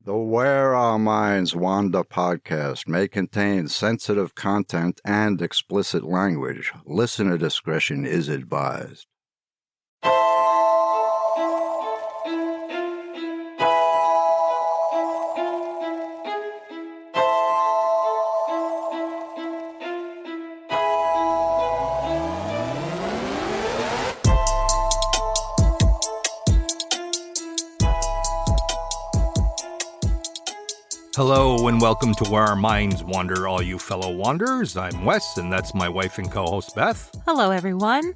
The Where Our Minds Wander podcast may contain sensitive content and explicit language. Listener discretion is advised. Hello and welcome to Where Our Minds Wander, all you fellow wanderers. I'm Wes, and that's my wife and co-host Beth. Hello, everyone.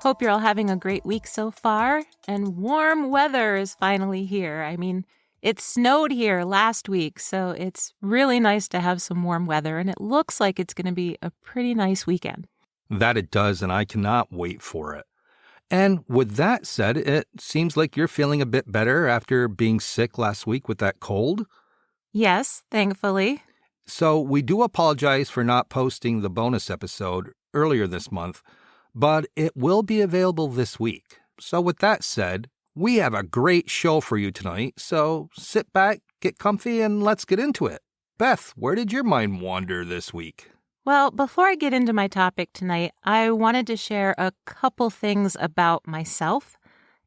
Hope you're all having a great week so far, and warm weather is finally here. I mean, it snowed here last week, so it's really nice to have some warm weather, and it looks like it's going to be a pretty nice weekend. That it does, and I cannot wait for it. And with that said, it seems like you're feeling a bit better after being sick last week with that cold. Yes, thankfully. So we do apologize for not posting the bonus episode earlier this month, but it will be available this week. So with that said, we have a great show for you tonight, so sit back, get comfy, and let's get into it. Beth, where did your mind wander this week? Well, before I get into my topic tonight, I wanted to share a couple things about myself.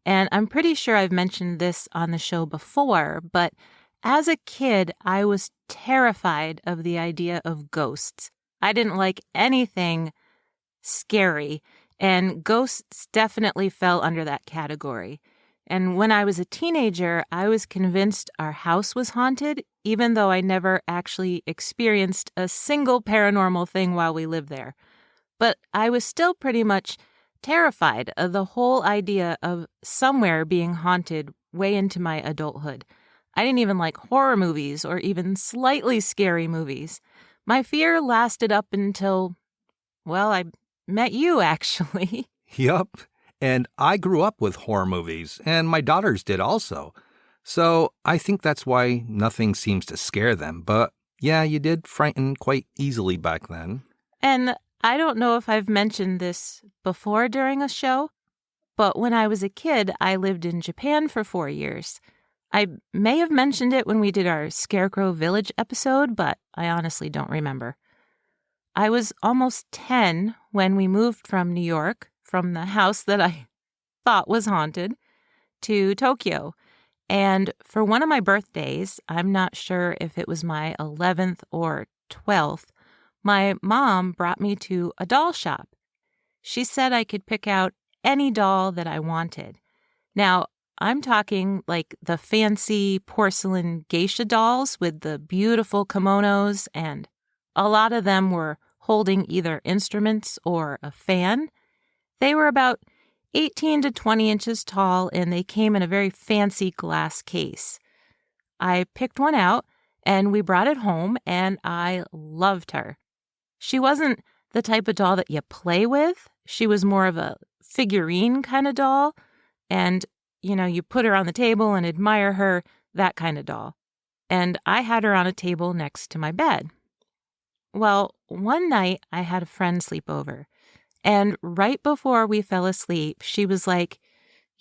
And I'm pretty sure I've mentioned this on the show before, but as a kid, I was terrified of the idea of ghosts. I didn't like anything scary, and ghosts definitely fell under that category. And when I was a teenager, I was convinced our house was haunted, even though I never actually experienced a single paranormal thing while we lived there. But I was still pretty much terrified of the whole idea of somewhere being haunted way into my adulthood. I didn't even like horror movies or even slightly scary movies. My fear lasted up until, well, I met you, actually. Yup, and I grew up with horror movies, and my daughters did also. So I think that's why nothing seems to scare them. But yeah, you did frighten quite easily back then. And I don't know if I've mentioned this before during a show, but when I was a kid, I lived in Japan for 4 years. I may have mentioned it when we did our Scarecrow Village episode, but I honestly don't remember. I was almost 10 when we moved from New York, from the house that I thought was haunted, to Tokyo. And for one of my birthdays, I'm not sure if it was my 11th or 12th, my mom brought me to a doll shop. She said I could pick out any doll that I wanted. Now, I'm talking like the fancy porcelain geisha dolls with the beautiful kimonos, and a lot of them were holding either instruments or a fan. They were about 18 to 20 inches tall, and they came in a very fancy glass case. I picked one out, and we brought it home, and I loved her. She wasn't the type of doll that you play with. She was more of a figurine kind of doll, and you put her on the table and admire her, that kind of doll. And I had her on a table next to my bed. Well, one night I had a friend sleep over, and right before we fell asleep, she was like,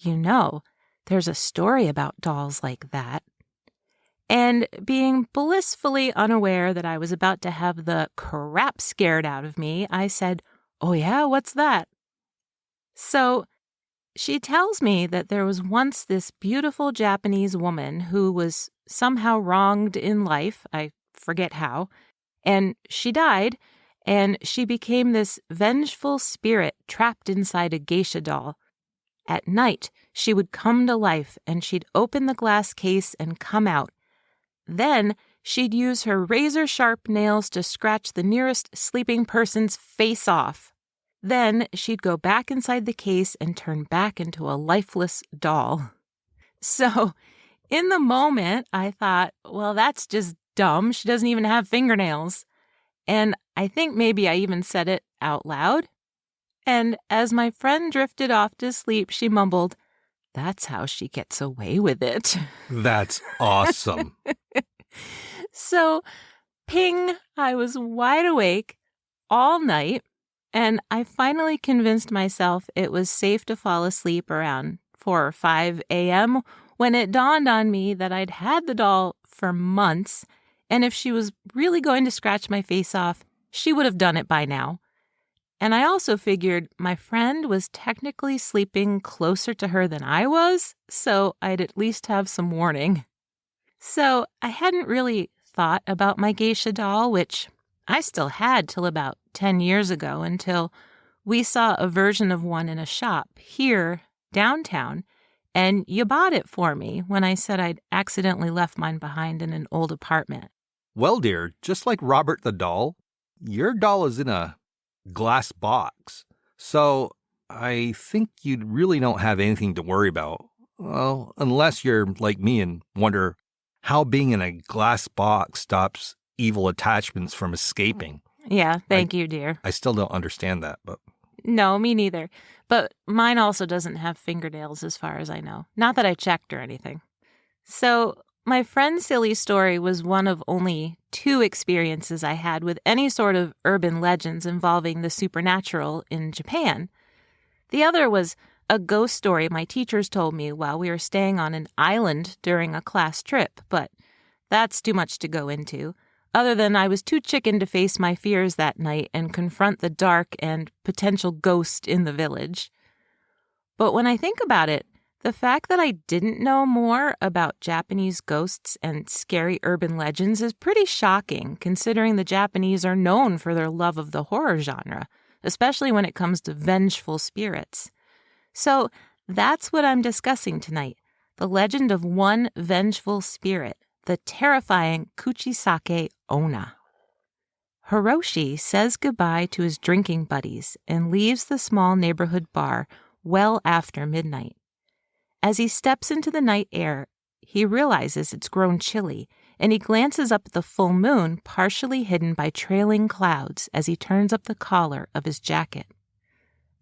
there's a story about dolls like that. And being blissfully unaware that I was about to have the crap scared out of me, I said, "Oh yeah, what's that?" So she tells me that there was once this beautiful Japanese woman who was somehow wronged in life, I forget how, and she died, and she became this vengeful spirit trapped inside a geisha doll. At night, she would come to life, and she'd open the glass case and come out. Then she'd use her razor-sharp nails to scratch the nearest sleeping person's face off. Then she'd go back inside the case and turn back into a lifeless doll. So in the moment, I thought, well, that's just dumb. She doesn't even have fingernails. And I think maybe I even said it out loud. And as my friend drifted off to sleep, she mumbled, "That's how she gets away with it." That's awesome. So, ping, I was wide awake all night. And I finally convinced myself it was safe to fall asleep around 4 or 5 a.m. when it dawned on me that I'd had the doll for months, and if she was really going to scratch my face off, she would have done it by now. And I also figured my friend was technically sleeping closer to her than I was, so I'd at least have some warning. So I hadn't really thought about my geisha doll, which I still had till about 10 years ago, until we saw a version of one in a shop here downtown, and you bought it for me when I said I'd accidentally left mine behind in an old apartment. Well, dear, just like Robert the doll, your doll is in a glass box. So I think you really don't have anything to worry about. Well, unless you're like me and wonder how being in a glass box stops evil attachments from escaping. Yeah, thank you, dear. I still don't understand that, but... No, me neither. But mine also doesn't have fingernails as far as I know. Not that I checked or anything. So my friend's silly story was one of only 2 experiences I had with any sort of urban legends involving the supernatural in Japan. The other was a ghost story my teachers told me while we were staying on an island during a class trip, but that's too much to go into, other than I was too chicken to face my fears that night and confront the dark and potential ghost in the village. But when I think about it, the fact that I didn't know more about Japanese ghosts and scary urban legends is pretty shocking, considering the Japanese are known for their love of the horror genre, especially when it comes to vengeful spirits. So that's what I'm discussing tonight, the legend of one vengeful spirit, the terrifying Kuchisake Onna. Hiroshi says goodbye to his drinking buddies and leaves the small neighborhood bar well after midnight. As he steps into the night air, he realizes it's grown chilly, and he glances up at the full moon partially hidden by trailing clouds as he turns up the collar of his jacket.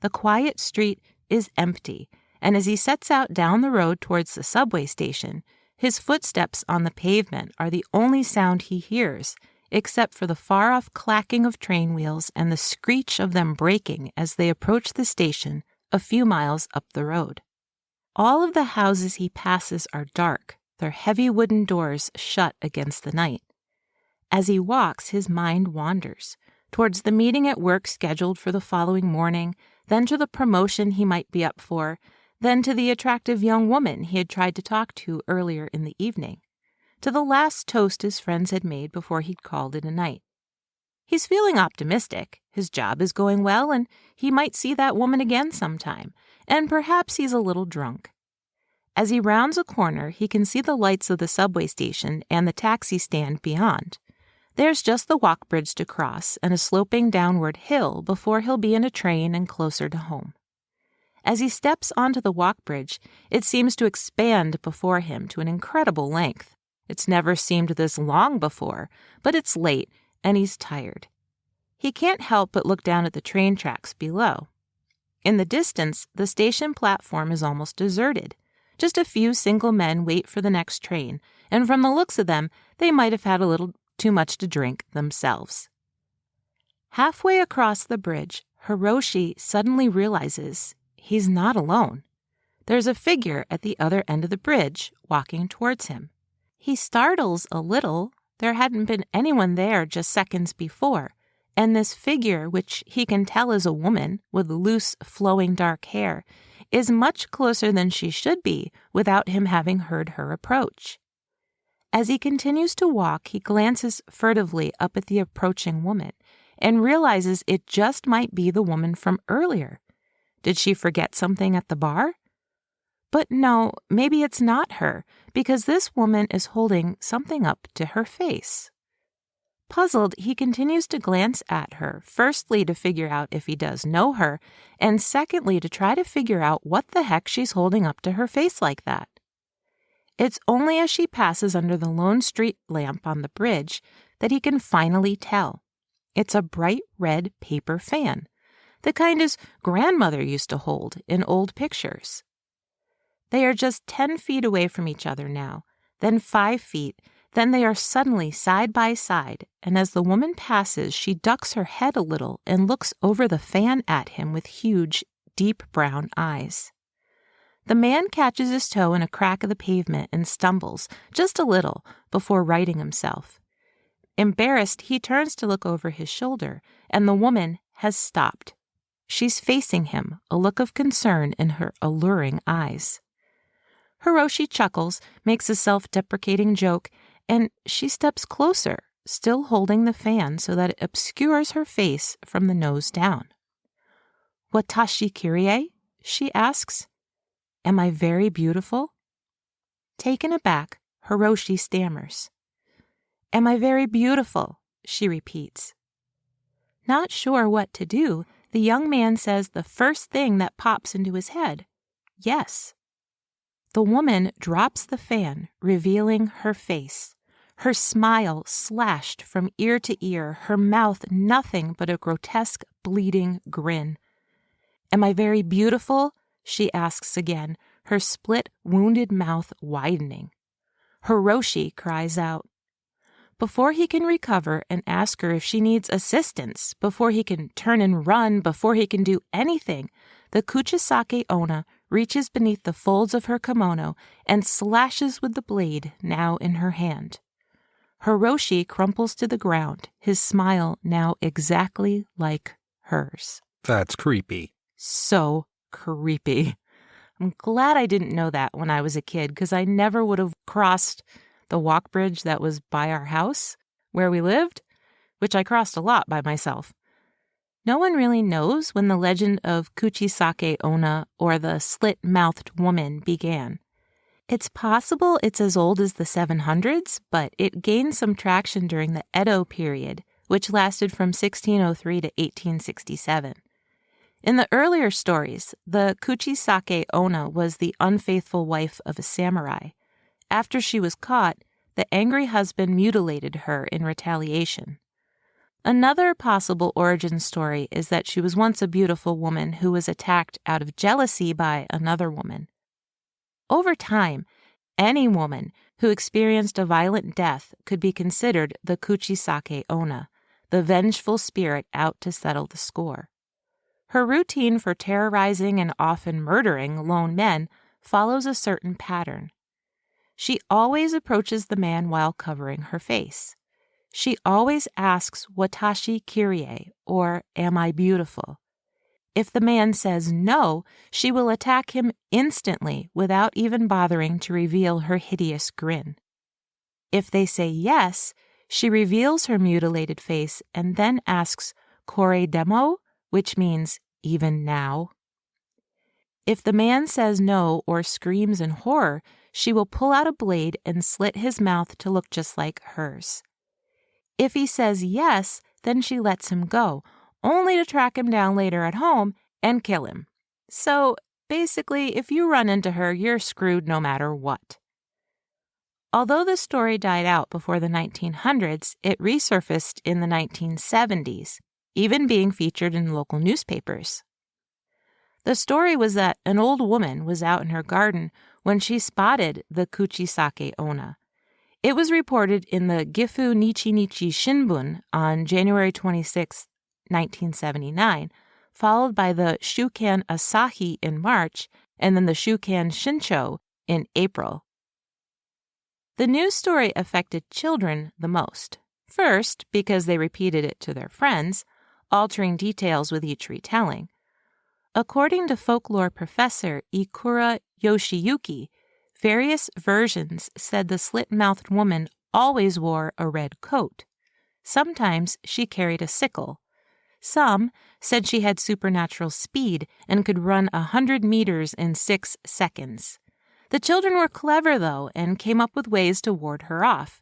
The quiet street is empty, and as he sets out down the road towards the subway station, his footsteps on the pavement are the only sound he hears, except for the far-off clacking of train wheels and the screech of them braking as they approach the station a few miles up the road. All of the houses he passes are dark, their heavy wooden doors shut against the night. As he walks, his mind wanders towards the meeting at work scheduled for the following morning, then to the promotion he might be up for, then to the attractive young woman he had tried to talk to earlier in the evening, to the last toast his friends had made before he'd called it a night. He's feeling optimistic. His job is going well, and he might see that woman again sometime, and perhaps he's a little drunk. As he rounds a corner, he can see the lights of the subway station and the taxi stand beyond. There's just the walk bridge to cross and a sloping downward hill before he'll be in a train and closer to home. As he steps onto the walk bridge, it seems to expand before him to an incredible length. It's never seemed this long before, but it's late, and he's tired. He can't help but look down at the train tracks below. In the distance, the station platform is almost deserted. Just a few single men wait for the next train, and from the looks of them, they might have had a little too much to drink themselves. Halfway across the bridge, Hiroshi suddenly realizes he's not alone. There's a figure at the other end of the bridge walking towards him. He startles a little. There hadn't been anyone there just seconds before, and this figure, which he can tell is a woman with loose, flowing dark hair, is much closer than she should be without him having heard her approach. As he continues to walk, he glances furtively up at the approaching woman and realizes it just might be the woman from earlier. Did she forget something at the bar? But no, maybe it's not her, because this woman is holding something up to her face. Puzzled, he continues to glance at her, firstly to figure out if he does know her, and secondly to try to figure out what the heck she's holding up to her face like that. It's only as she passes under the lone street lamp on the bridge that he can finally tell. It's a bright red paper fan, the kind his grandmother used to hold in old pictures. They are just 10 feet away from each other now, then 5 feet, then they are suddenly side by side, and as the woman passes, she ducks her head a little and looks over the fan at him with huge, deep brown eyes. The man catches his toe in a crack of the pavement and stumbles, just a little, before righting himself. Embarrassed, he turns to look over his shoulder, and the woman has stopped. She's facing him, a look of concern in her alluring eyes. Hiroshi chuckles, makes a self-deprecating joke, and she steps closer, still holding the fan so that it obscures her face from the nose down. "Watashi kirie?" she asks. "Am I very beautiful?" Taken aback, Hiroshi stammers. "Am I very beautiful?" she repeats. Not sure what to do, the young man says the first thing that pops into his head, "Yes." The woman drops the fan, revealing her face. Her smile slashed from ear to ear, her mouth nothing but a grotesque, bleeding grin. "Am I very beautiful?" she asks again, her split, wounded mouth widening. Hiroshi cries out. Before he can recover and ask her if she needs assistance, before he can turn and run, before he can do anything, the Kuchisake Onna reaches beneath the folds of her kimono and slashes with the blade now in her hand. Hiroshi crumples to the ground, his smile now exactly like hers. That's creepy. So creepy. I'm glad I didn't know that when I was a kid, because I never would have crossed the walk bridge that was by our house where we lived, which I crossed a lot by myself. No one really knows when the legend of Kuchisake Onna or the Slit-Mouthed Woman began. It's possible it's as old as the 700s, but it gained some traction during the Edo period, which lasted from 1603 to 1867. In the earlier stories, the Kuchisake Onna was the unfaithful wife of a samurai. After she was caught, the angry husband mutilated her in retaliation. Another possible origin story is that she was once a beautiful woman who was attacked out of jealousy by another woman. Over time, any woman who experienced a violent death could be considered the Kuchisake Onna, the vengeful spirit out to settle the score. Her routine for terrorizing and often murdering lone men follows a certain pattern. She always approaches the man while covering her face. She always asks "Watashi kirie?" or "Am I beautiful?" If the man says no, she will attack him instantly without even bothering to reveal her hideous grin. If they say yes, she reveals her mutilated face and then asks "Kore demo?" which means "even now." If the man says no or screams in horror, she will pull out a blade and slit his mouth to look just like hers. If he says yes, then she lets him go, only to track him down later at home and kill him. So basically, if you run into her, you're screwed no matter what. Although the story died out before the 1900s, it resurfaced in the 1970s, even being featured in local newspapers. The story was that an old woman was out in her garden when she spotted the Kuchisake Onna. It was reported in the Gifu Nichi-Nichi Shinbun on January 26, 1979, followed by the Shukan Asahi in March, and then the Shukan Shincho in April. The news story affected children the most. First, because they repeated it to their friends, altering details with each retelling. According to folklore professor Ikura Yoshiyuki, various versions said the slit-mouthed woman always wore a red coat. Sometimes she carried a sickle. Some said she had supernatural speed and could run 100 meters in 6 seconds. The children were clever, though, and came up with ways to ward her off.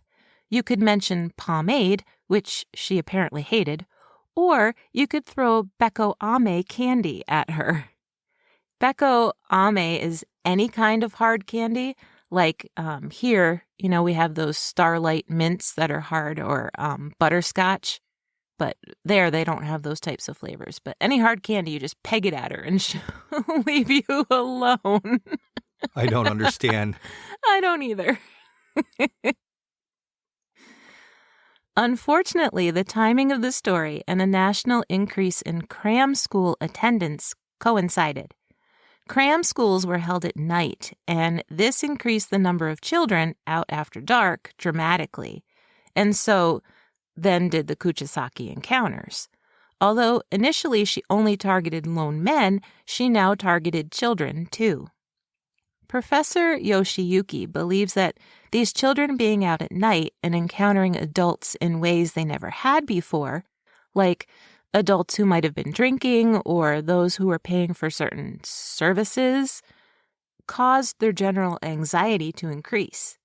You could mention pomade, which she apparently hated, or you could throw Beko Ame candy at her. Beko Ame is any kind of hard candy. Like here, we have those Starlight mints that are hard, or butterscotch. But there, they don't have those types of flavors. But any hard candy, you just peg it at her and she'll leave you alone. I don't understand. I don't either. Unfortunately, the timing of the story and a national increase in cram school attendance coincided. Cram schools were held at night, and this increased the number of children out after dark dramatically. And so then did the Kuchisake encounters. Although initially she only targeted lone men, she now targeted children too. Professor Yoshiyuki believes that these children being out at night and encountering adults in ways they never had before, like adults who might have been drinking or those who were paying for certain services, caused their general anxiety to increase.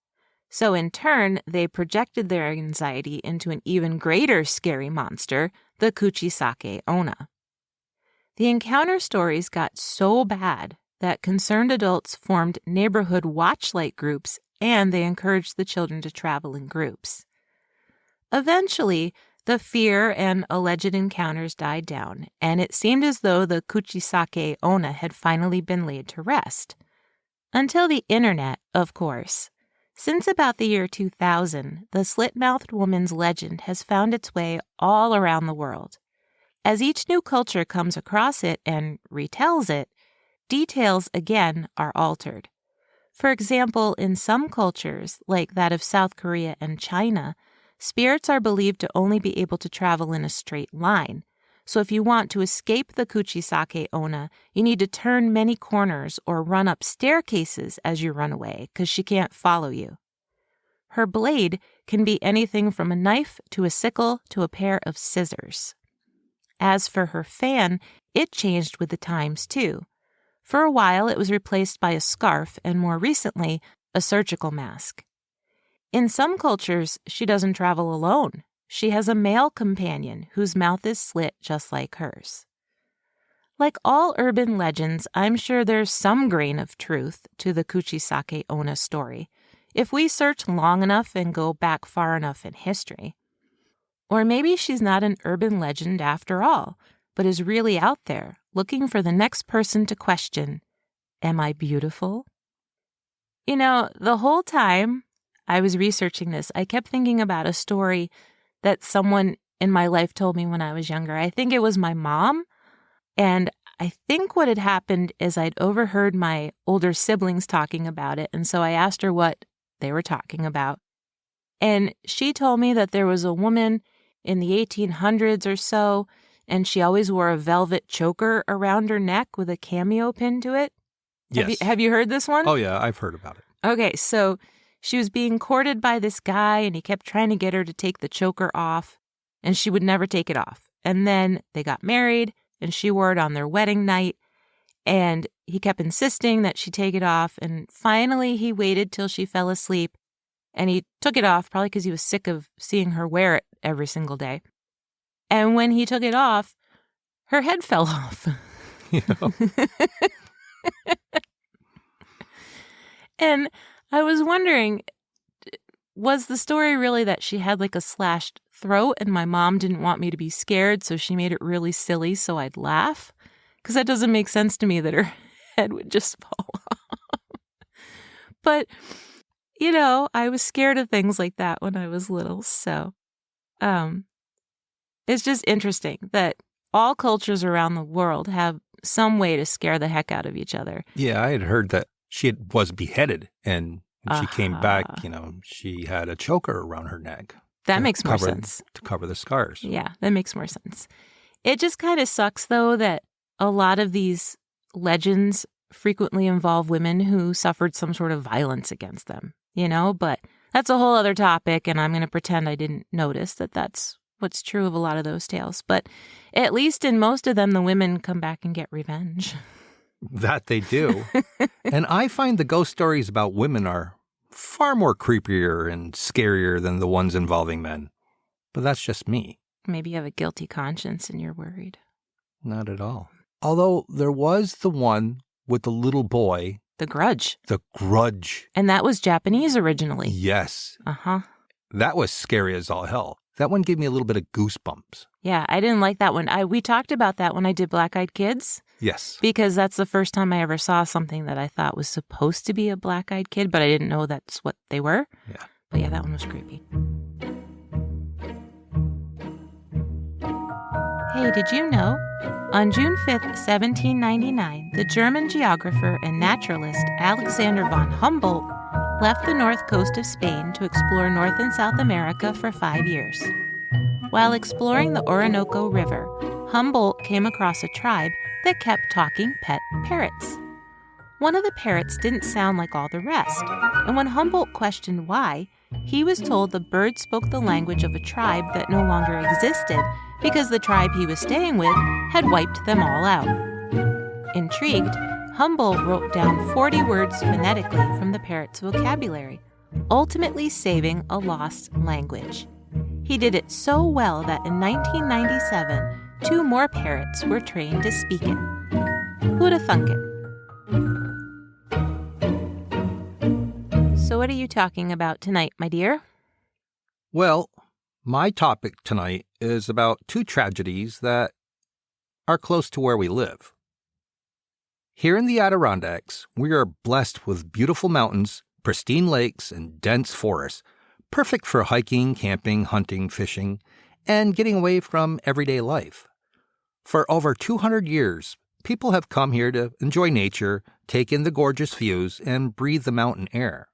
So in turn, they projected their anxiety into an even greater scary monster, the Kuchisake Onna. The encounter stories got so bad that concerned adults formed neighborhood watchlight groups, and they encouraged the children to travel in groups. Eventually, the fear and alleged encounters died down, and it seemed as though the Kuchisake Onna had finally been laid to rest. Until the internet, of course. Since about the year 2000, the Slit-Mouthed Woman's legend has found its way all around the world. As each new culture comes across it and retells it, details again are altered. For example, in some cultures, like that of South Korea and China, spirits are believed to only be able to travel in a straight line. So if you want to escape the Kuchisake Onna, you need to turn many corners or run up staircases as you run away, because she can't follow you. Her blade can be anything from a knife to a sickle to a pair of scissors. As for her fan, it changed with the times too. For a while, it was replaced by a scarf, and more recently, a surgical mask. In some cultures, she doesn't travel alone. She has a male companion whose mouth is slit just like hers. Like all urban legends, I'm sure there's some grain of truth to the Kuchisake Onna story, if we search long enough and go back far enough in history. Or maybe she's not an urban legend after all, but is really out there, looking for the next person to question, am I beautiful? You know, the whole time I was researching this, I kept thinking about a story that someone in my life told me when I was younger. I think it was my mom, and I think what had happened is I'd overheard my older siblings talking about it, and so I asked her what they were talking about. And she told me that there was a woman in the 1800s or so, and she always wore a velvet choker around her neck with a cameo pin to it. Yes. Have you heard this one? Oh, yeah, I've heard about it. Okay, so she was being courted by this guy, and he kept trying to get her to take the choker off, and she would never take it off. And then they got married, and she wore it on their wedding night, and he kept insisting that she take it off, and finally he waited till she fell asleep, and he took it off, probably because he was sick of seeing her wear it every single day. And when he took it off, her head fell off. You know? And I was wondering, was the story really that she had like a slashed throat and my mom didn't want me to be scared, so she made it really silly so I'd laugh? Because that doesn't make sense to me that her head would just fall off. But, you know, I was scared of things like that when I was little, so it's just interesting that all cultures around the world have some way to scare the heck out of each other. Yeah, I had heard that she was beheaded, and when she came back, you know, she had a choker around her neck. That makes more sense. To cover the scars. Yeah, that makes more sense. It just kind of sucks, though, that a lot of these legends frequently involve women who suffered some sort of violence against them, you know? But that's a whole other topic, and I'm going to pretend I didn't notice that that's what's true of a lot of those tales. But at least in most of them, the women come back and get revenge. That they do. And I find the ghost stories about women are far more creepier and scarier than the ones involving men. But that's just me. Maybe you have a guilty conscience and you're worried. Not at all. Although there was the one with the little boy. The Grudge. The Grudge. And that was Japanese originally. Yes. Uh-huh. That was scary as all hell. That one gave me a little bit of goosebumps. Yeah, I didn't like that one. We talked about that when I did Black Eyed Kids. Yes. Because that's the first time I ever saw something that I thought was supposed to be a Black Eyed Kid, but I didn't know that's what they were. Yeah. But yeah, that one was creepy. Hey, Hey, did you know? On June 5th, 1799, the German geographer and naturalist Alexander von Humboldt left the north coast of Spain to explore North and South America for 5 years. While exploring the Orinoco River, Humboldt came across a tribe that kept talking pet parrots. One of the parrots didn't sound like all the rest, and when Humboldt questioned why, he was told the bird spoke the language of a tribe that no longer existed because the tribe he was staying with had wiped them all out. Intrigued, Humboldt wrote down 40 words phonetically from the parrot's vocabulary, ultimately saving a lost language. He did it so well that in 1997, 2 more parrots were trained to speak it. Who'd have thunk it? So what are you talking about tonight, my dear? Well, my topic tonight is about 2 tragedies that are close to where we live. Here in the Adirondacks, we are blessed with beautiful mountains, pristine lakes, and dense forests, perfect for hiking, camping, hunting, fishing, and getting away from everyday life. For over 200 years, people have come here to enjoy nature, take in the gorgeous views, and breathe the mountain air.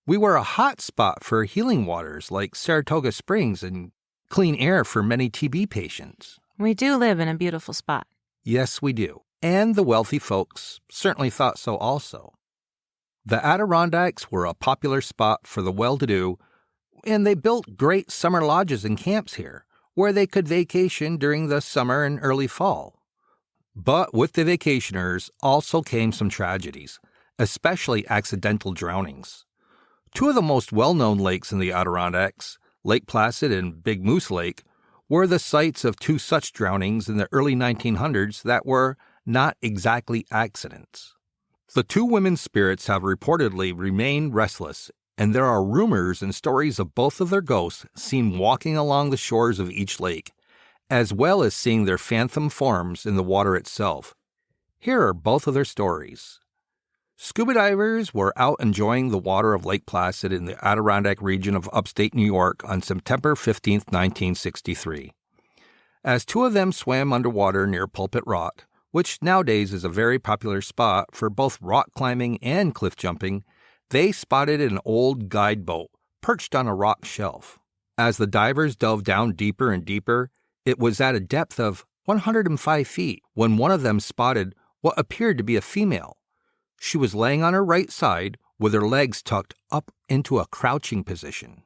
We were a hot spot for healing waters like Saratoga Springs and clean air for many TB patients. We do live in a beautiful spot. Yes, we do. And the wealthy folks certainly thought so also. The Adirondacks were a popular spot for the well-to-do, and they built great summer lodges and camps here, where they could vacation during the summer and early fall. But with the vacationers also came some tragedies, especially accidental drownings. 2 of the most well-known lakes in the Adirondacks, Lake Placid and Big Moose Lake, were the sites of 2 such drownings in the early 1900s that were not exactly accidents. The 2 women's spirits have reportedly remained restless, and there are rumors and stories of both of their ghosts seen walking along the shores of each lake, as well as seeing their phantom forms in the water itself. Here are both of their stories. Scuba divers were out enjoying the water of Lake Placid in the Adirondack region of upstate New York on September 15, 1963. As 2 of them swam underwater near Pulpit Rock, which nowadays is a very popular spot for both rock climbing and cliff jumping, they spotted an old guide boat perched on a rock shelf. As the divers dove down deeper and deeper, it was at a depth of 105 feet when one of them spotted what appeared to be a female. She was laying on her right side with her legs tucked up into a crouching position.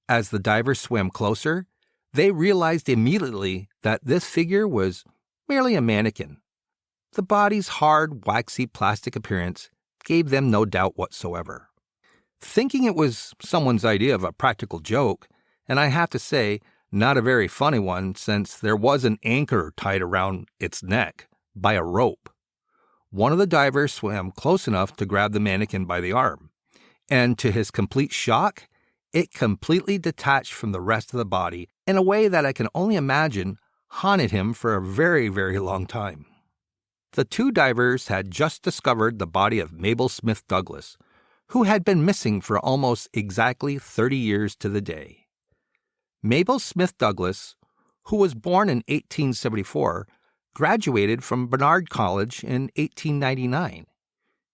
As the divers swam closer, they realized immediately that this figure was merely a mannequin. The body's hard, waxy plastic appearance gave them no doubt whatsoever. Thinking it was someone's idea of a practical joke, and I have to say, not a very funny one since there was an anchor tied around its neck by a rope. One of the divers swam close enough to grab the mannequin by the arm, and to his complete shock, it completely detached from the rest of the body in a way that I can only imagine haunted him for a very, very long time. The 2 divers had just discovered the body of Mabel Smith Douglas, who had been missing for almost exactly 30 years to the day. Mabel Smith Douglas, who was born in 1874, graduated from Barnard College in 1899.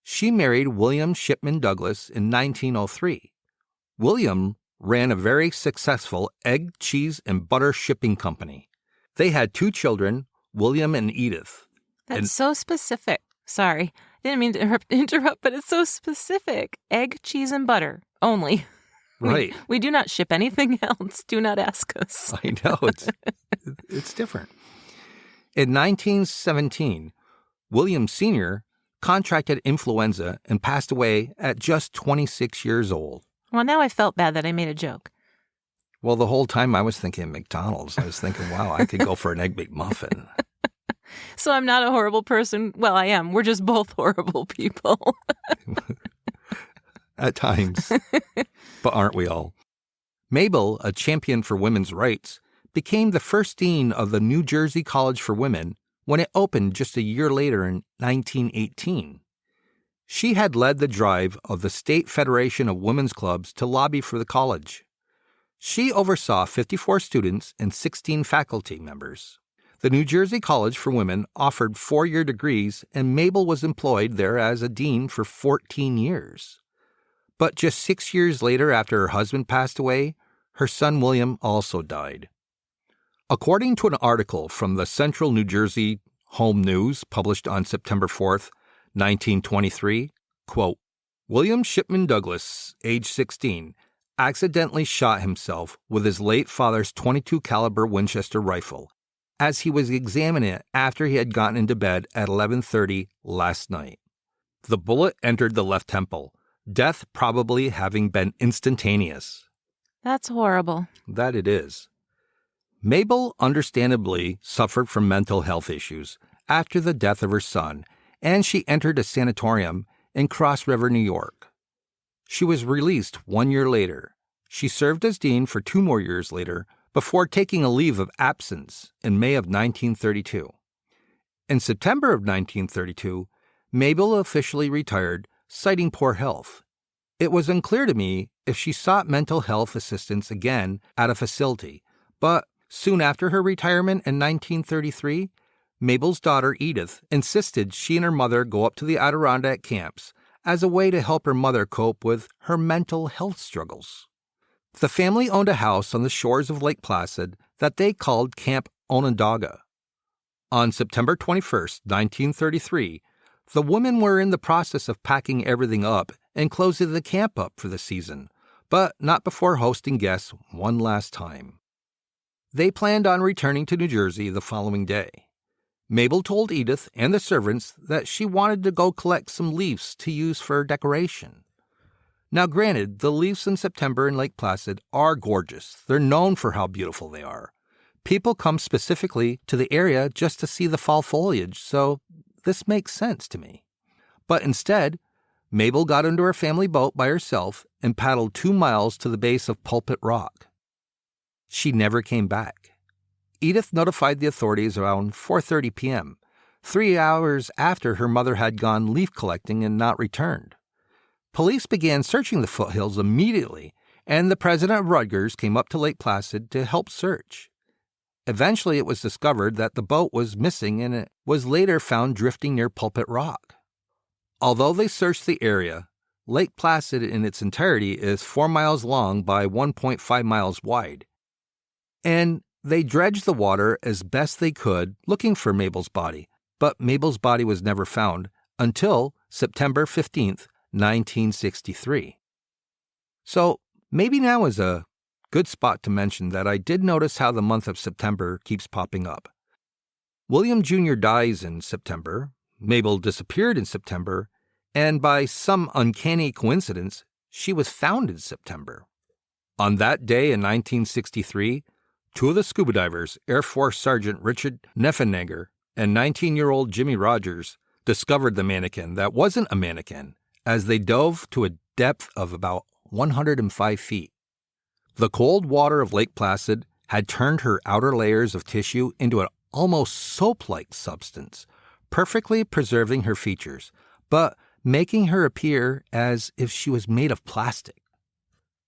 She married William Shipman Douglas in 1903. William ran a very successful egg, cheese, and butter shipping company. They had 2 children, William and Edith. That's so specific. Sorry, didn't mean to interrupt, but it's so specific. Egg, cheese, and butter only. Right. We do not ship anything else. Do not ask us. I know, it's different. In 1917, William Sr. contracted influenza and passed away at just 26 years old. Well, now I felt bad that I made a joke. Well, the whole time I was thinking McDonald's. I was thinking, wow, I could go for an Egg McMuffin. So I'm not a horrible person. Well, I am. We're just both horrible people. At times. But aren't we all? Mabel, a champion for women's rights, became the first dean of the New Jersey College for Women when it opened just a year later in 1918. She had led the drive of the State Federation of Women's Clubs to lobby for the college. She oversaw 54 students and 16 faculty members. The New Jersey College for Women offered 4-year degrees, and Mabel was employed there as a dean for 14 years. But just 6 years later, after her husband passed away, her son William also died. According to an article from the Central New Jersey Home News published on September 4th, 1923, quote, William Shipman Douglas, age 16, accidentally shot himself with his late father's .22 caliber Winchester rifle as he was examining it after he had gotten into bed at 11:30 last night. The bullet entered the left temple, death probably having been instantaneous. That's horrible. That it is. Mabel understandably suffered from mental health issues after the death of her son, and she entered a sanatorium in Cross River, New York. She was released 1 year later. She served as dean for 2 more years later before taking a leave of absence in May of 1932. In September of 1932, Mabel officially retired, citing poor health. It was unclear to me if she sought mental health assistance again at a facility, but soon after her retirement in 1933, Mabel's daughter Edith insisted she and her mother go up to the Adirondack camps as a way to help her mother cope with her mental health struggles. The family owned a house on the shores of Lake Placid that they called Camp Onondaga. On September 21st, 1933, the women were in the process of packing everything up and closing the camp up for the season, but not before hosting guests one last time. They planned on returning to New Jersey the following day. Mabel told Edith and the servants that she wanted to go collect some leaves to use for decoration. Now granted, the leaves in September in Lake Placid are gorgeous. They're known for how beautiful they are. People come specifically to the area just to see the fall foliage, so this makes sense to me. But instead, Mabel got into her family boat by herself and paddled 2 miles to the base of Pulpit Rock. She never came back. Edith notified the authorities around 4:30 p.m., 3 hours after her mother had gone leaf collecting and not returned. Police began searching the foothills immediately, and the president of Rutgers came up to Lake Placid to help search. Eventually, it was discovered that the boat was missing, and it was later found drifting near Pulpit Rock. Although they searched the area, Lake Placid in its entirety is 4 miles long by 1.5 miles wide. And they dredged the water as best they could, looking for Mabel's body, but Mabel's body was never found until September 15th, 1963. So maybe now is a good spot to mention that I did notice how the month of September keeps popping up. William Jr. dies in September, Mabel disappeared in September, and by some uncanny coincidence, she was found in September. On that day in 1963, 2 of the scuba divers, Air Force Sergeant Richard Neffenegger and 19-year-old Jimmy Rogers, discovered the mannequin that wasn't a mannequin as they dove to a depth of about 105 feet. The cold water of Lake Placid had turned her outer layers of tissue into an almost soap-like substance, perfectly preserving her features, but making her appear as if she was made of plastic.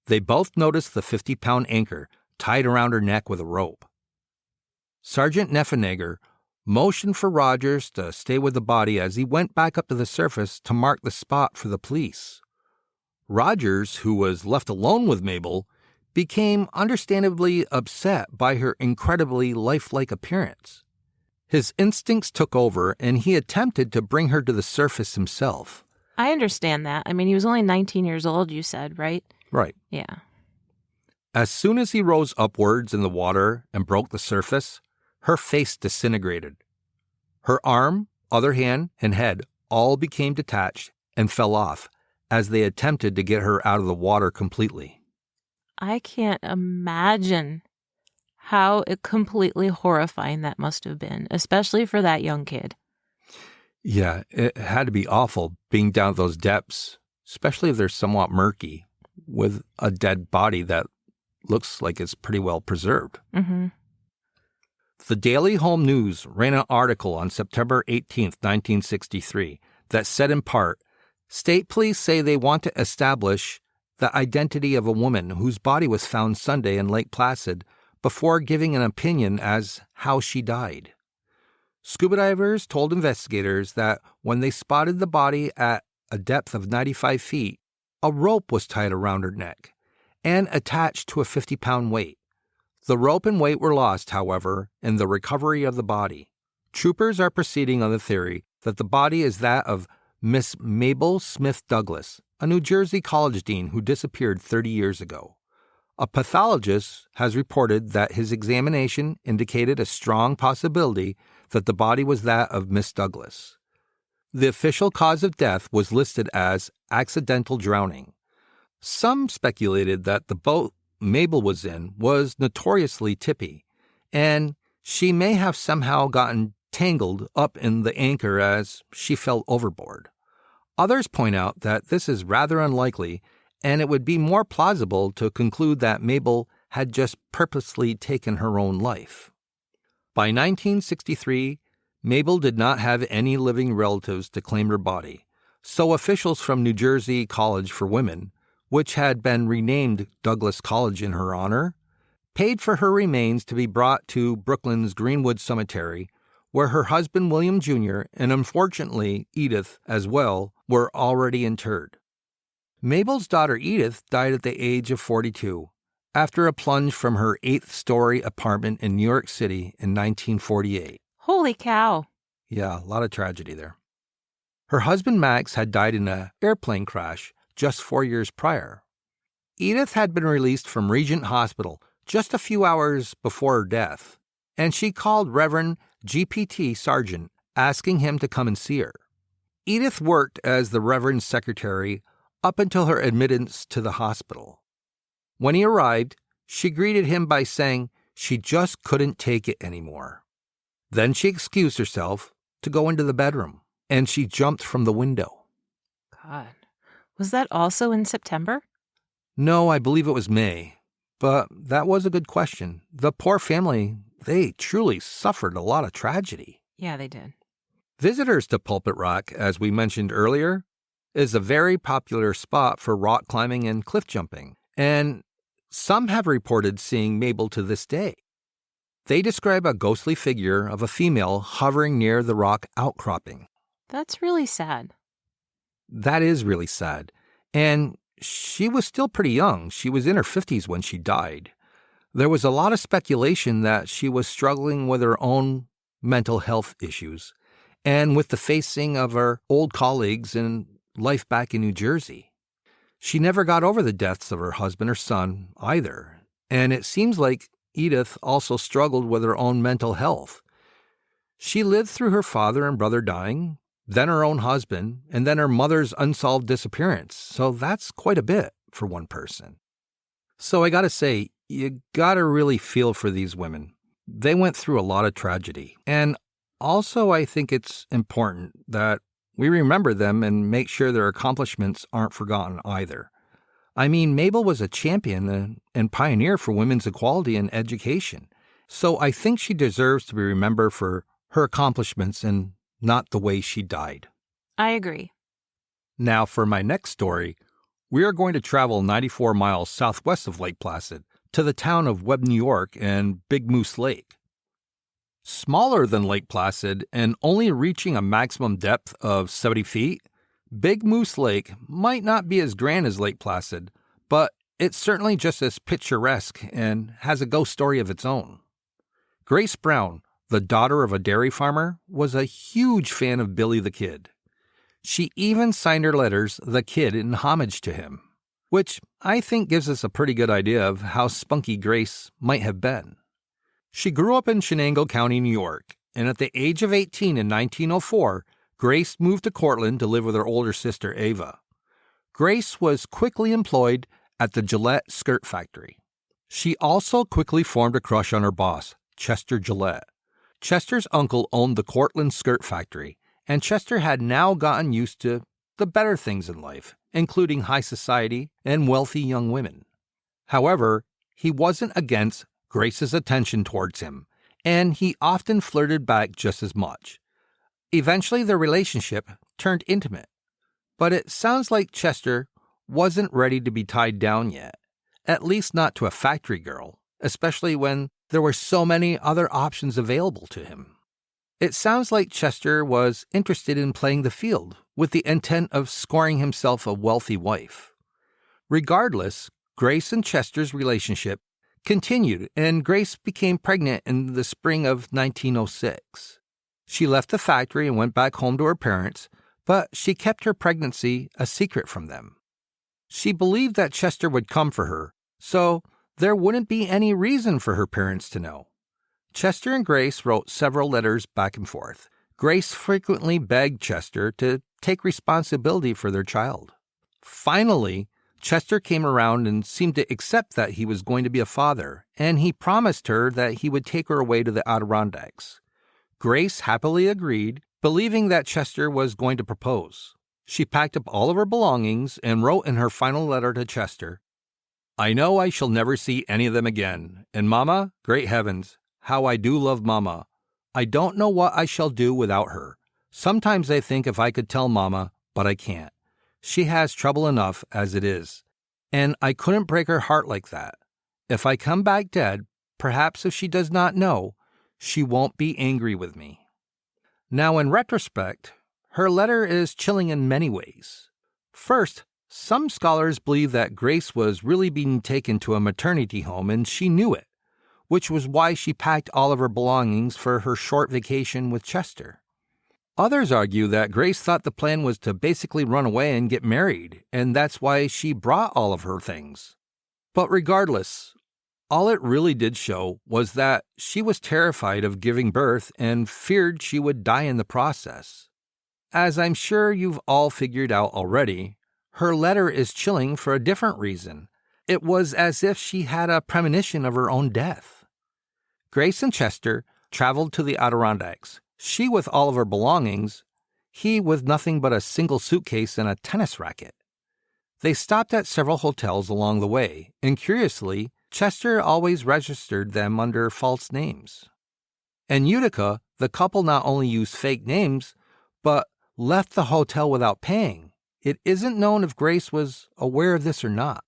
They both noticed the 50-pound anchor tied around her neck with a rope. Sergeant Neffenegger motioned for Rogers to stay with the body as he went back up to the surface to mark the spot for the police. Rogers, who was left alone with Mabel, became understandably upset by her incredibly lifelike appearance. His instincts took over, and he attempted to bring her to the surface himself. I understand that. I mean, he was only 19 years old, you said, right? Right. Yeah. As soon as he rose upwards in the water and broke the surface, her face disintegrated. Her arm, other hand, and head all became detached and fell off as they attempted to get her out of the water completely. I can't imagine how completely horrifying that must have been, especially for that young kid. Yeah, it had to be awful being down at those depths, especially if they're somewhat murky, with a dead body that looks like it's pretty well preserved. Mm-hmm. The Daily Home News ran an article on September 18th, 1963, that said in part, "State police say they want to establish the identity of a woman whose body was found Sunday in Lake Placid before giving an opinion as how she died." Scuba divers told investigators that when they spotted the body at a depth of 95 feet, a rope was tied around her neck and attached to a 50-pound weight. The rope and weight were lost, however, in the recovery of the body. Troopers are proceeding on the theory that the body is that of Miss Mabel Smith Douglas, a New Jersey college dean who disappeared 30 years ago. A pathologist has reported that his examination indicated a strong possibility that the body was that of Miss Douglas. The official cause of death was listed as accidental drowning. Some speculated that the boat Mabel was in was notoriously tippy, and she may have somehow gotten tangled up in the anchor as she fell overboard. Others point out that this is rather unlikely, and it would be more plausible to conclude that Mabel had just purposely taken her own life. By 1963, Mabel did not have any living relatives to claim her body, so officials from New Jersey College for Women, which had been renamed Douglas College in her honor, paid for her remains to be brought to Brooklyn's Greenwood Cemetery, where her husband William Jr. and unfortunately Edith as well were already interred. Mabel's daughter Edith died at the age of 42 after a plunge from her 8th-story apartment in New York City in 1948. Holy cow. Yeah, a lot of tragedy there. Her husband Max had died in an airplane crash just 4 years prior. Edith had been released from Regent Hospital just a few hours before her death, and she called Reverend GPT Sargent, asking him to come and see her. Edith worked as the Reverend's secretary up until her admittance to the hospital. When he arrived, she greeted him by saying she just couldn't take it anymore. Then she excused herself to go into the bedroom, and she jumped from the window. God. Was that also in September? No, I believe it was May. But that was a good question. The poor family, they truly suffered a lot of tragedy. Yeah, they did. Visitors to Pulpit Rock, as we mentioned earlier, is a very popular spot for rock climbing and cliff jumping, and some have reported seeing Mabel to this day. They describe a ghostly figure of a female hovering near the rock outcropping. That's really sad. That is really sad. And she was still pretty young. She was in her 50s when she died. There was a lot of speculation that she was struggling with her own mental health issues and with the facing of her old colleagues and life back in New Jersey. She never got over the deaths of her husband or son either, and it seems like Edith also struggled with her own mental health. She lived through her father and brother dying, then her own husband, and then her mother's unsolved disappearance, so that's quite a bit for one person. So I gotta say, you gotta really feel for these women. They went through a lot of tragedy, and also I think it's important that we remember them and make sure their accomplishments aren't forgotten either. I mean, Mabel was a champion and pioneer for women's equality and education, so I think she deserves to be remembered for her accomplishments and not the way she died. I agree. Now, for my next story, we are going to travel 94 miles southwest of Lake Placid to the town of Webb, New York, and Big Moose Lake. Smaller than Lake Placid and only reaching a maximum depth of 70 feet, Big Moose Lake might not be as grand as Lake Placid, but it's certainly just as picturesque and has a ghost story of its own. Grace Brown, the daughter of a dairy farmer, was a huge fan of Billy the Kid. She even signed her letters "The Kid" in homage to him, which I think gives us a pretty good idea of how spunky Grace might have been. She grew up in Shenango County, New York, and at the age of 18 in 1904, Grace moved to Cortland to live with her older sister, Ava. Grace was quickly employed at the Gillette skirt factory. She also quickly formed a crush on her boss, Chester Gillette. Chester's uncle owned the Cortland skirt factory, and Chester had now gotten used to the better things in life, including high society and wealthy young women. However, he wasn't against Grace's attention towards him, and he often flirted back just as much. Eventually, their relationship turned intimate, but it sounds like Chester wasn't ready to be tied down yet, at least not to a factory girl, especially when there were so many other options available to him. It sounds like Chester was interested in playing the field with the intent of scoring himself a wealthy wife. Regardless, Grace and Chester's relationship continued, and Grace became pregnant in the spring of 1906. She left the factory and went back home to her parents, but she kept her pregnancy a secret from them. She believed that Chester would come for her, so there wouldn't be any reason for her parents to know. Chester and Grace wrote several letters back and forth. Grace frequently begged Chester to take responsibility for their child. Finally, Chester came around and seemed to accept that he was going to be a father, and he promised her that he would take her away to the Adirondacks. Grace happily agreed, believing that Chester was going to propose. She packed up all of her belongings and wrote in her final letter to Chester, "I know I shall never see any of them again, and Mama, great heavens, how I do love Mama. I don't know what I shall do without her. Sometimes I think if I could tell Mama, but I can't. She has trouble enough as it is, and I couldn't break her heart like that. If I come back dead, perhaps if she does not know, she won't be angry with me." Now, in retrospect, her letter is chilling in many ways. First, some scholars believe that Grace was really being taken to a maternity home and she knew it, which was why she packed all of her belongings for her short vacation with Chester. Others argue that Grace thought the plan was to basically run away and get married, and that's why she brought all of her things. But regardless, all it really did show was that she was terrified of giving birth and feared she would die in the process. As I'm sure you've all figured out already, her letter is chilling for a different reason. It was as if she had a premonition of her own death. Grace and Chester traveled to the Adirondacks, she with all of her belongings, he with nothing but a single suitcase and a tennis racket. They stopped at several hotels along the way, and curiously, Chester always registered them under false names. In Utica, the couple not only used fake names, but left the hotel without paying. It isn't known if Grace was aware of this or not.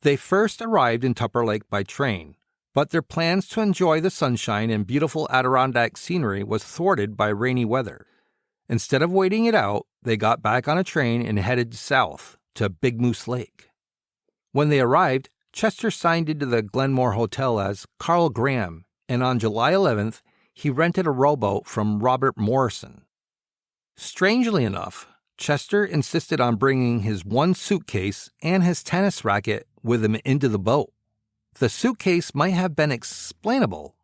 They first arrived in Tupper Lake by train, but their plans to enjoy the sunshine and beautiful Adirondack scenery was thwarted by rainy weather. Instead of waiting it out, they got back on a train and headed south to Big Moose Lake. When they arrived, Chester signed into the Glenmore Hotel as Carl Graham, and on July 11th, he rented a rowboat from Robert Morrison. Strangely enough, Chester insisted on bringing his one suitcase and his tennis racket with him into the boat. The suitcase might have been explainable.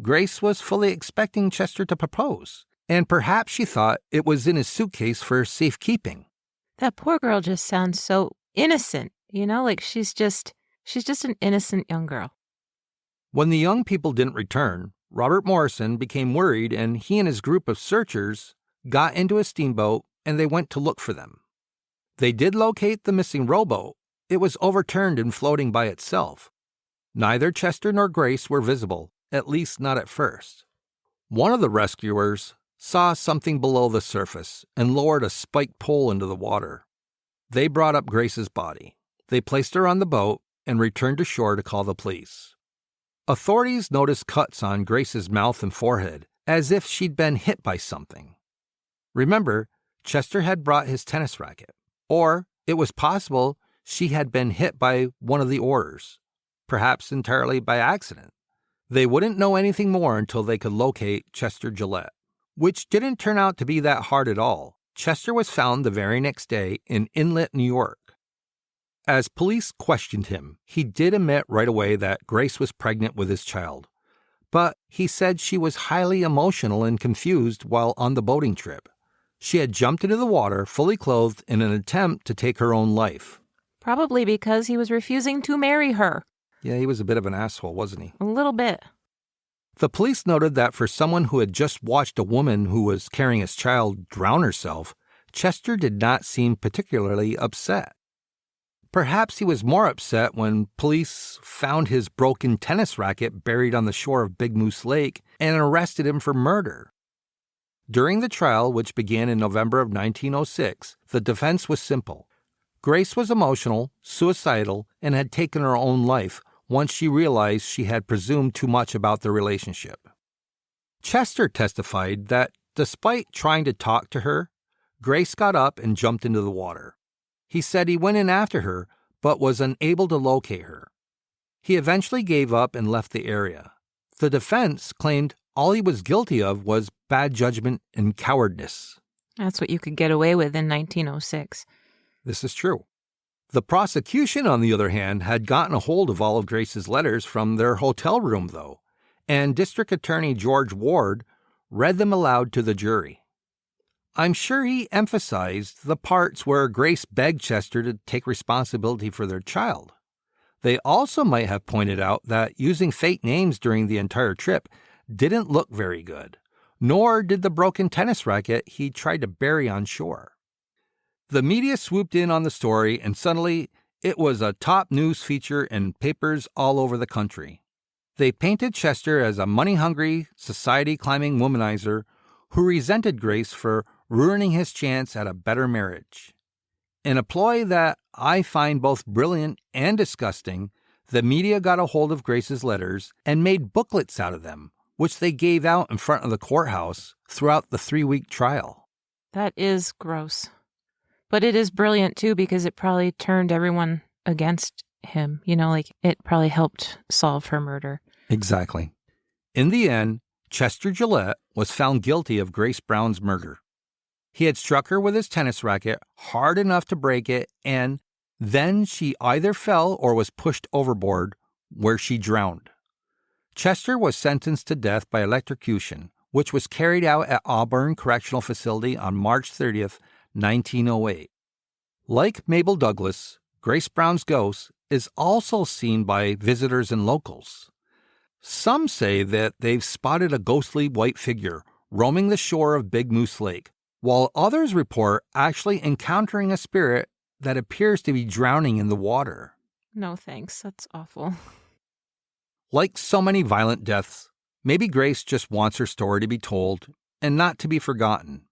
Grace was fully expecting Chester to propose, and perhaps she thought it was in his suitcase for safekeeping. That poor girl just sounds so innocent, like she's just an innocent young girl. When the young people didn't return, Robert Morrison became worried, and he and his group of searchers got into a steamboat and they went to look for them. They did locate the missing rowboat. It was overturned and floating by itself. Neither Chester nor Grace were visible, at least not at first. One of the rescuers saw something below the surface and lowered a spiked pole into the water. They brought up Grace's body. They placed her on the boat and returned to shore to call the police. Authorities noticed cuts on Grace's mouth and forehead, as if she'd been hit by something. Remember, Chester had brought his tennis racket, or it was possible she had been hit by one of the oars, perhaps entirely by accident. They wouldn't know anything more until they could locate Chester Gillette, which didn't turn out to be that hard at all. Chester was found the very next day in Inlet, New York. As police questioned him, he did admit right away that Grace was pregnant with his child, but he said she was highly emotional and confused while on the boating trip. She had jumped into the water fully clothed in an attempt to take her own life. Probably because he was refusing to marry her. Yeah, he was a bit of an asshole, wasn't he? A little bit. The police noted that for someone who had just watched a woman who was carrying his child drown herself, Chester did not seem particularly upset. Perhaps he was more upset when police found his broken tennis racket buried on the shore of Big Moose Lake and arrested him for murder. During the trial, which began in November of 1906, the defense was simple. Grace was emotional, suicidal, and had taken her own life once she realized she had presumed too much about the relationship. Chester testified that despite trying to talk to her, Grace got up and jumped into the water. He said he went in after her, but was unable to locate her. He eventually gave up and left the area. The defense claimed all he was guilty of was bad judgment and cowardice. That's what you could get away with in 1906. This is true. The prosecution, on the other hand, had gotten a hold of all of Grace's letters from their hotel room, though, and District Attorney George Ward read them aloud to the jury. I'm sure he emphasized the parts where Grace begged Chester to take responsibility for their child. They also might have pointed out that using fake names during the entire trip didn't look very good, nor did the broken tennis racket he tried to bury on shore. The media swooped in on the story, and suddenly it was a top news feature in papers all over the country. They painted Chester as a money-hungry, society-climbing womanizer who resented Grace for ruining his chance at a better marriage. In a ploy that I find both brilliant and disgusting, the media got a hold of Grace's letters and made booklets out of them, which they gave out in front of the courthouse throughout the 3-week trial. That is gross. But it is brilliant, too, because it probably turned everyone against him. It probably helped solve her murder. Exactly. In the end, Chester Gillette was found guilty of Grace Brown's murder. He had struck her with his tennis racket hard enough to break it, and then she either fell or was pushed overboard, where she drowned. Chester was sentenced to death by electrocution, which was carried out at Auburn Correctional Facility on March 30th, 1908. Like Mabel Douglas, Grace Brown's ghost is also seen by visitors and locals. Some say that they've spotted a ghostly white figure roaming the shore of Big Moose Lake, while others report actually encountering a spirit that appears to be drowning in the water. No thanks, that's awful. Like so many violent deaths, maybe Grace just wants her story to be told and not to be forgotten.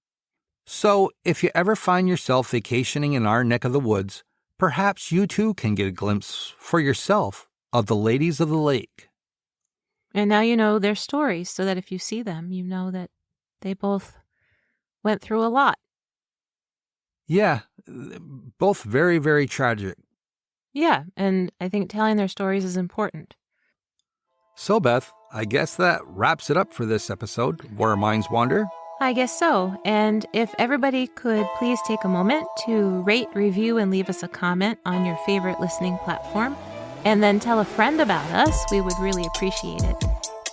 So if you ever find yourself vacationing in our neck of the woods, perhaps you too can get a glimpse for yourself of the ladies of the lake. And now you know their stories, so that if you see them, you know that they both went through a lot. Yeah, both very, very tragic. Yeah, and I think telling their stories is important. So, Beth, I guess that wraps it up for this episode, Where Our Minds Wander. I guess so. And if everybody could please take a moment to rate, review, and leave us a comment on your favorite listening platform, and then tell a friend about us, we would really appreciate it.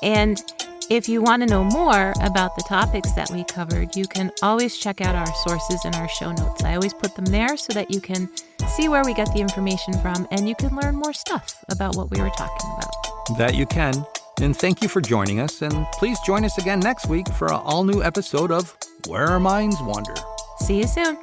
And if you want to know more about the topics that we covered, you can always check out our sources in our show notes. I always put them there so that you can see where we get the information from, and you can learn more stuff about what we were talking about. That you can. And thank you for joining us, and please join us again next week for an all-new episode of Where Our Minds Wander. See you soon.